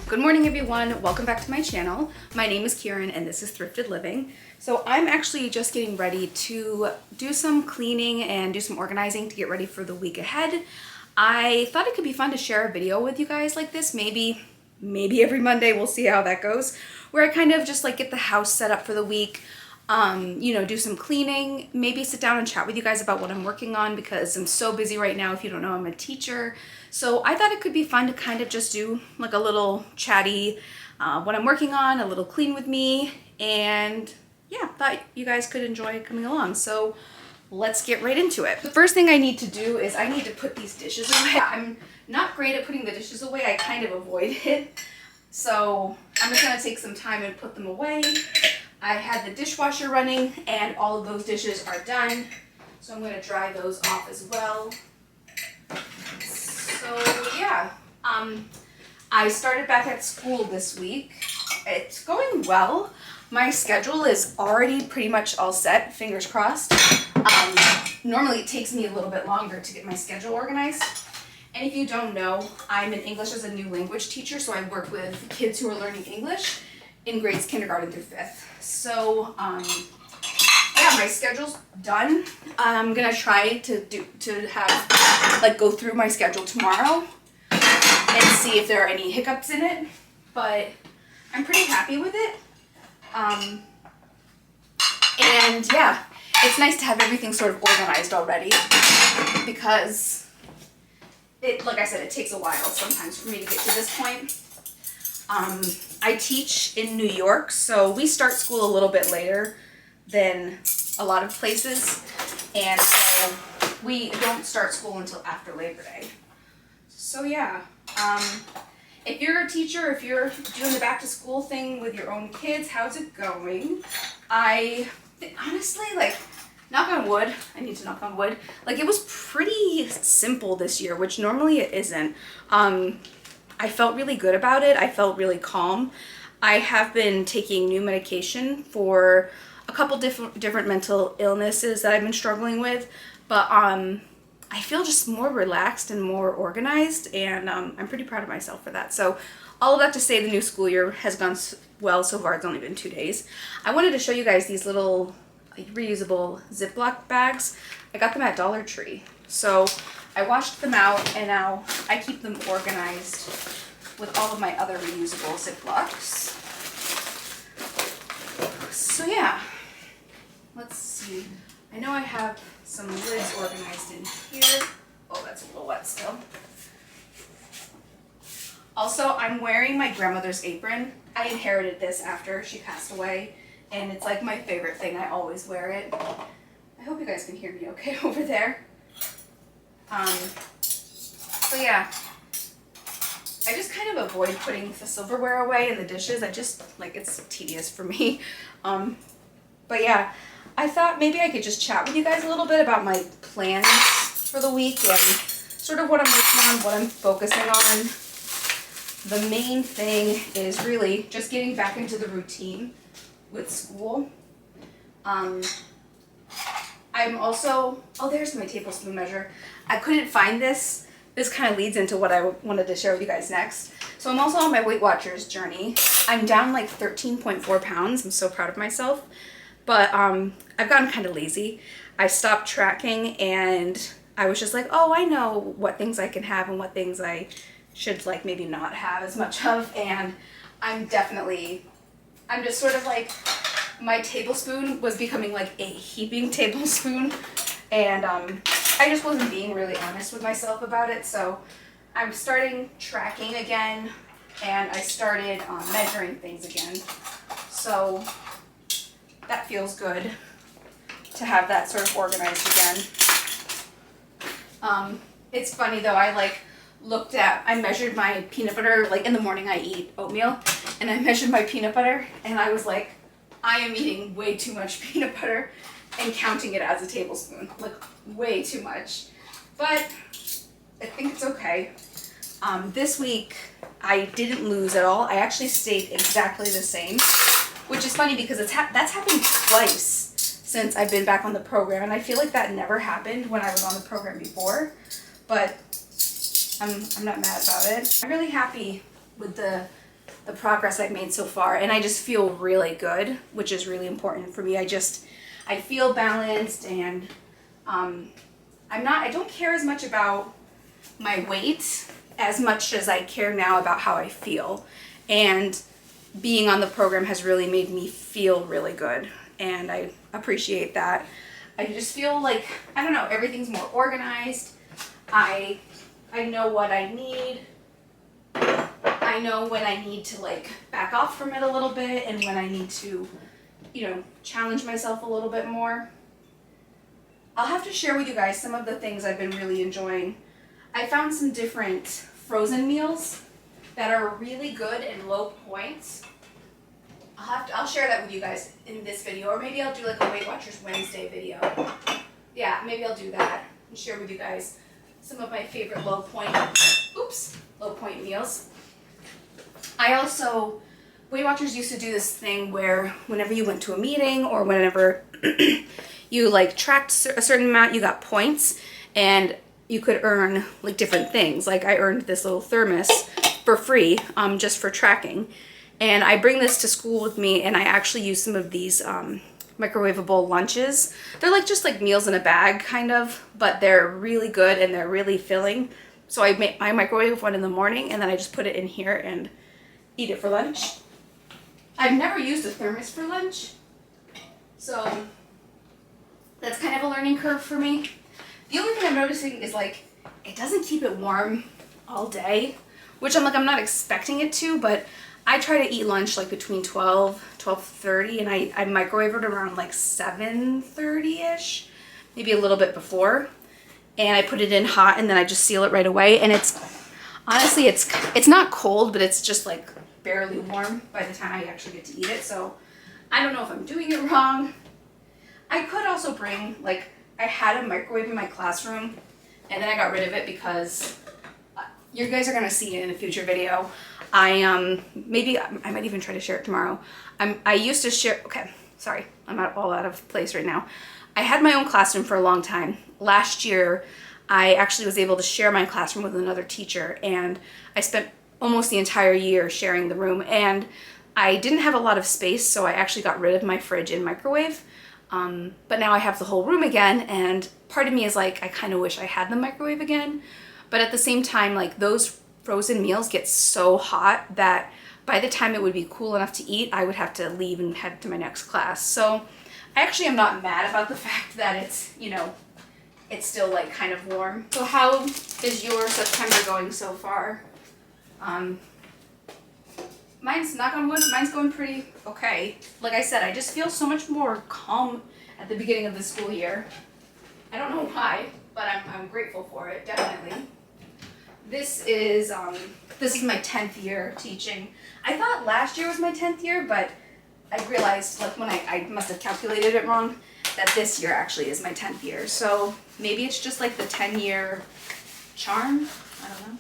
Good morning, everyone. Welcome back to my channel. My name is Kieran and this is Thrifted Living. So I'm actually just getting ready to do some cleaning and do some organizing to get ready for the week ahead. I thought it could be fun to share a video with you guys like this. Maybe every Monday, we'll see how that goes, where I kind of just like get the house set up for the week, do some cleaning, maybe sit down and chat with you guys about what I'm working on because I'm so busy right now. If you don't know, I'm a teacher. So I thought it could be fun to kind of just do like a little chatty, what I'm working on, a little clean with me, and yeah, thought you guys could enjoy coming along. So let's get right into it. The first thing I need to do is I need to put these dishes away. I'm not great at putting the dishes away. I kind of avoid it. So I'm just gonna take some time and put them away. I had the dishwasher running and all of those dishes are done. So I'm gonna dry those off as well. So yeah, I started back at school this week. It's going well. My schedule is already pretty much all set, fingers crossed. Normally it takes me a little bit longer to get my schedule organized. And if you don't know, I'm an English as a new language teacher, so I work with kids who are learning English in grades kindergarten through 5th. So yeah, my schedule's done. I'm gonna try to have go through my schedule tomorrow and see if there are any hiccups in it, but I'm pretty happy with it. And yeah, it's nice to have everything sort of organized already because like I said, it takes a while sometimes for me to get to this point. I teach in New York, so we start school a little bit later than a lot of places, and so we don't start school until after Labor Day. So yeah, if you're a teacher, if you're doing the back to school thing with your own kids, how's it going? I honestly, knock on wood, I need to knock on wood, it was pretty simple this year, which normally it isn't. I felt really good about it. I felt really calm. I have been taking new medication for a couple different mental illnesses that I've been struggling with, but I feel just more relaxed and more organized, and I'm pretty proud of myself for that. So all of that to say, the new school year has gone well so far. It's only been 2 days. I wanted to show you guys these little reusable Ziploc bags. I got them at Dollar Tree. So I washed them out and now I keep them organized with all of my other reusable Ziplocs. So yeah, let's see. I know I have some lids organized in here. Oh, that's a little wet still. Also, I'm wearing my grandmother's apron. I inherited this after she passed away, and it's like my favorite thing. I always wear it. I hope you guys can hear me okay over there. So yeah, I just kind of avoid putting the silverware away and the dishes. I just, it's tedious for me. But yeah, I thought maybe I could just chat with you guys a little bit about my plans for the week and sort of what I'm working on, what I'm focusing on. The main thing is really just getting back into the routine with school. I'm also, oh, there's my tablespoon measure. I couldn't find this. This kind of leads into what I wanted to share with you guys next. So I'm also on my Weight Watchers journey. I'm down 13.4 pounds. I'm so proud of myself. But I've gotten kind of lazy. I stopped tracking and I was just like, oh, I know what things I can have and what things I should maybe not have as much of. And I'm just sort of my tablespoon was becoming a heaping tablespoon, and I just wasn't being really honest with myself about it. So I'm starting tracking again, and I started measuring things again. So that feels good to have that sort of organized again. It's funny though, I measured my peanut butter, in the morning I eat oatmeal, and I measured my peanut butter, and I was like, I am eating way too much peanut butter and counting it as a tablespoon, way too much. But I think it's okay. This week I didn't lose at all. I actually stayed exactly the same, which is funny because that's happened twice since I've been back on the program, and I feel like that never happened when I was on the program before, but I'm not mad about it. I'm really happy with the the progress I've made so far, and I just feel really good, which is really important for me. I feel balanced, and I don't care as much about my weight as much as I care now about how I feel. And being on the program has really made me feel really good, and I appreciate that. I just feel like, I don't know, everything's more organized. I know what I need. I know when I need to like back off from it a little bit, and when I need to, you know, challenge myself a little bit more. I'll have to share with you guys some of the things I've been really enjoying. I found some different frozen meals that are really good and low points. I'll share that with you guys in this video, or maybe I'll do like a Weight Watchers Wednesday video. Yeah, maybe I'll do that and share with you guys some of my favorite low point meals. I also, Weight Watchers used to do this thing where whenever you went to a meeting or whenever you like tracked a certain amount, you got points, and you could earn like different things. Like I earned this little thermos for free, just for tracking. And I bring this to school with me, and I actually use some of these microwavable lunches. They're like just like meals in a bag kind of, but they're really good and they're really filling. So I microwave one in the morning, and then I just put it in here and eat it for lunch. I've never used a thermos for lunch, so that's kind of a learning curve for me. The only thing I'm noticing is like it doesn't keep it warm all day, which I'm not expecting it to, but I try to eat lunch like between 12:30, and I microwave it around like 7:30ish, maybe a little bit before, and I put it in hot, and then I just seal it right away. And it's honestly it's not cold, but it's just like barely warm by the time I actually get to eat it. So I don't know if I'm doing it wrong. I could also bring, like, I had a microwave in my classroom, and then I got rid of it because you guys are gonna see it in a future video. Maybe I might even try to share it tomorrow. I used to share, okay, sorry, I'm all out of place right now. I had my own classroom for a long time. Last year, I actually was able to share my classroom with another teacher, and I spent almost the entire year sharing the room, and I didn't have a lot of space, so I actually got rid of my fridge and microwave. But now I have the whole room again, and part of me is like, I kind of wish I had the microwave again. But at the same time, like, those frozen meals get so hot that by the time it would be cool enough to eat, I would have to leave and head to my next class. So I actually am not mad about the fact that it's, you know, it's still like kind of warm. So how is your September going so far? Mine's, knock on wood, mine's going pretty okay. Like I said, I just feel so much more calm at the beginning of the school year. I don't know why, but I'm grateful for it, definitely. This is my 10th year teaching. I thought last year was my 10th year, but I realized, like, when I must have calculated it wrong, that this year actually is my 10th year. So maybe it's just like the 10-year charm. I don't know.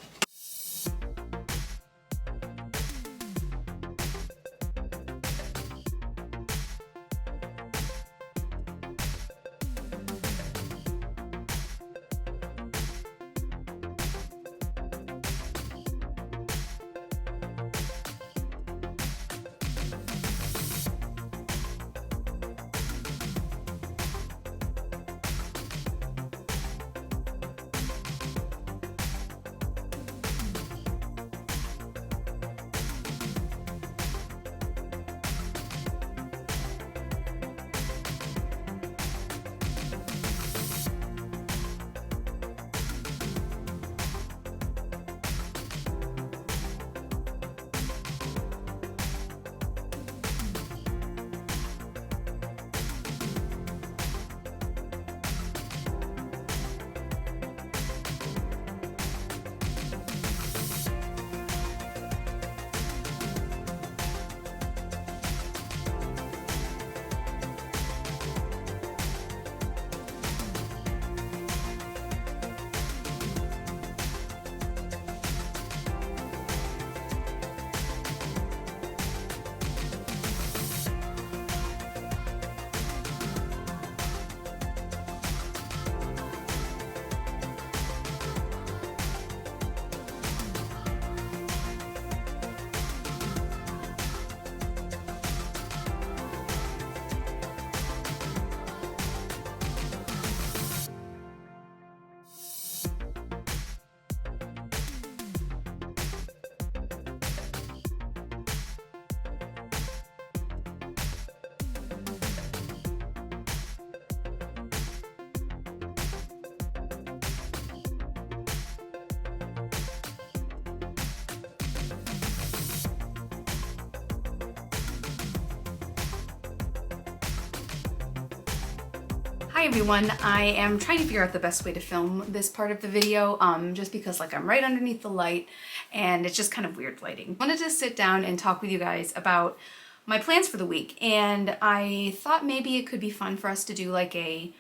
Hi everyone, I am trying to figure out the best way to film this part of the video just because like I'm right underneath the light and it's just kind of weird lighting. I wanted to sit down and talk with you guys about my plans for the week, and I thought maybe it could be fun for us to do like a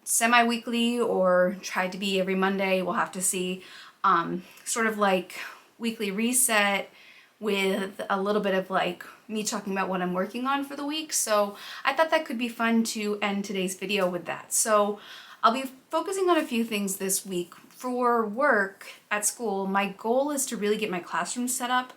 semi-weekly or try to be every Monday, we'll have to see, sort of like weekly reset with a little bit of like me talking about what I'm working on for the week. So I thought that could be fun to end today's video with that. So I'll be focusing on a few things this week. For work at school, my goal is to really get my classroom set up.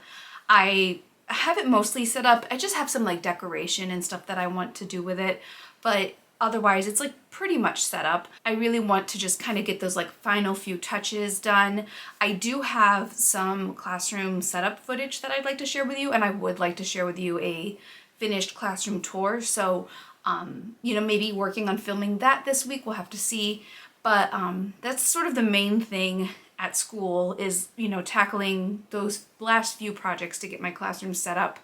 I have it mostly set up. I just have some like decoration and stuff that I want to do with it, but otherwise it's like pretty much set up. I really want to just kind of get those like final few touches done. I do have some classroom setup footage that I'd like to share with you, and I would like to share with you a finished classroom tour. So, you know, maybe working on filming that this week, we'll have to see. But that's sort of the main thing at school is, you know, tackling those last few projects to get my classroom set up.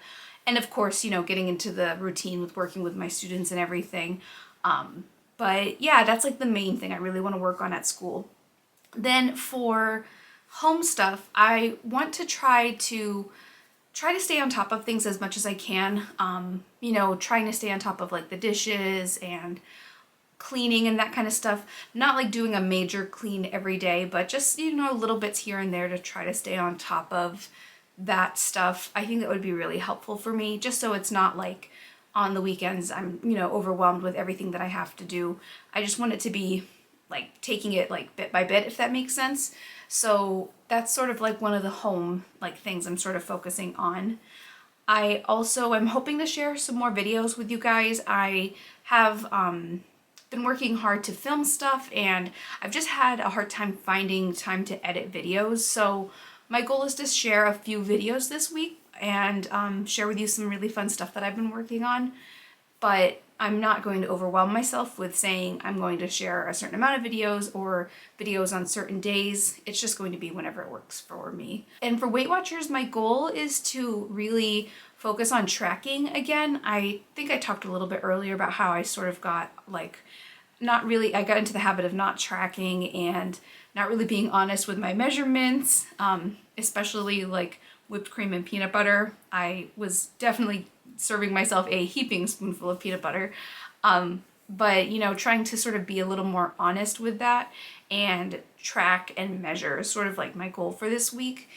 And of course, you know, getting into the routine with working with my students and everything. But yeah, that's like the main thing I really want to work on at school. Then for home stuff, I want to try to stay on top of things as much as I can. You know, trying to stay on top of like the dishes and cleaning and that kind of stuff. Not like doing a major clean every day, but just, you know, little bits here and there to try to stay on top of that stuff. I think that would be really helpful for me, just so it's not like on the weekends I'm, you know, overwhelmed with everything that I have to do. I just want it to be like taking it like bit by bit, if that makes sense. So that's sort of like one of the home like things I'm sort of focusing on. I also am hoping to share some more videos with you guys. I have been working hard to film stuff, and I've just had a hard time finding time to edit videos. So my goal is to share a few videos this week and share with you some really fun stuff that I've been working on. But I'm not going to overwhelm myself with saying I'm going to share a certain amount of videos or videos on certain days. It's just going to be whenever it works for me. And for Weight Watchers, my goal is to really focus on tracking again. I think I talked a little bit earlier about how I sort of got like I got into the habit of not tracking and not really being honest with my measurements, especially like whipped cream and peanut butter. I was definitely serving myself a heaping spoonful of peanut butter. But, you know, trying to sort of be a little more honest with that and track and measure is sort of like my goal for this week.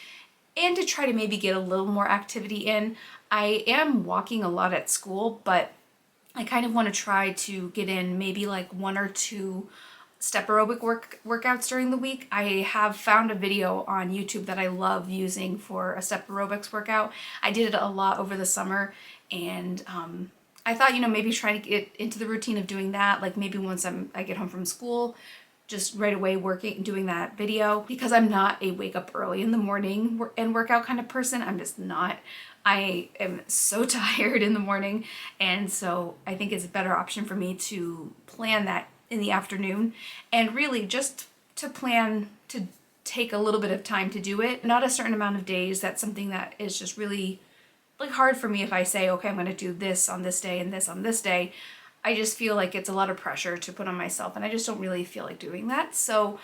And to try to maybe get a little more activity in. I am walking a lot at school, but I kind of want to try to get in maybe like 1 or 2 step aerobic workouts during the week. I have found a video on YouTube that I love using for a step aerobics workout. I did it a lot over the summer, and I thought, you know, maybe try to get into the routine of doing that, like maybe once I get home from school, just right away doing that video, because I'm not a wake up early in the morning and workout kind of person. I'm just not. I am so tired in the morning, and so I think it's a better option for me to plan that in the afternoon, and really just to plan to take a little bit of time to do it, not a certain amount of days. That's something that is just really like hard for me. If I say, okay, I'm going to do this on this day and this on this day, I just feel like it's a lot of pressure to put on myself, and I just don't really feel like doing that. So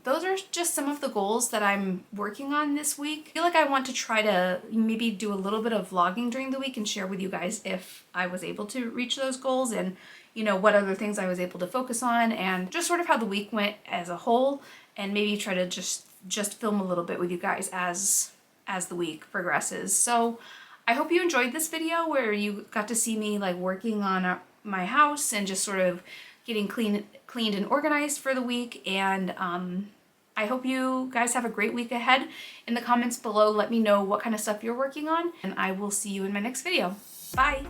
those are just some of the goals that I'm working on this week. I feel like I want to try to maybe do a little bit of vlogging during the week and share with you guys if I was able to reach those goals, and you know, what other things I was able to focus on, and just sort of how the week went as a whole, and maybe try to just film a little bit with you guys as the week progresses. So I hope you enjoyed this video where you got to see me like working on my house and just sort of getting cleaned and organized for the week. And I hope you guys have a great week ahead. In the comments below, let me know what kind of stuff you're working on, and I will see you in my next video. Bye!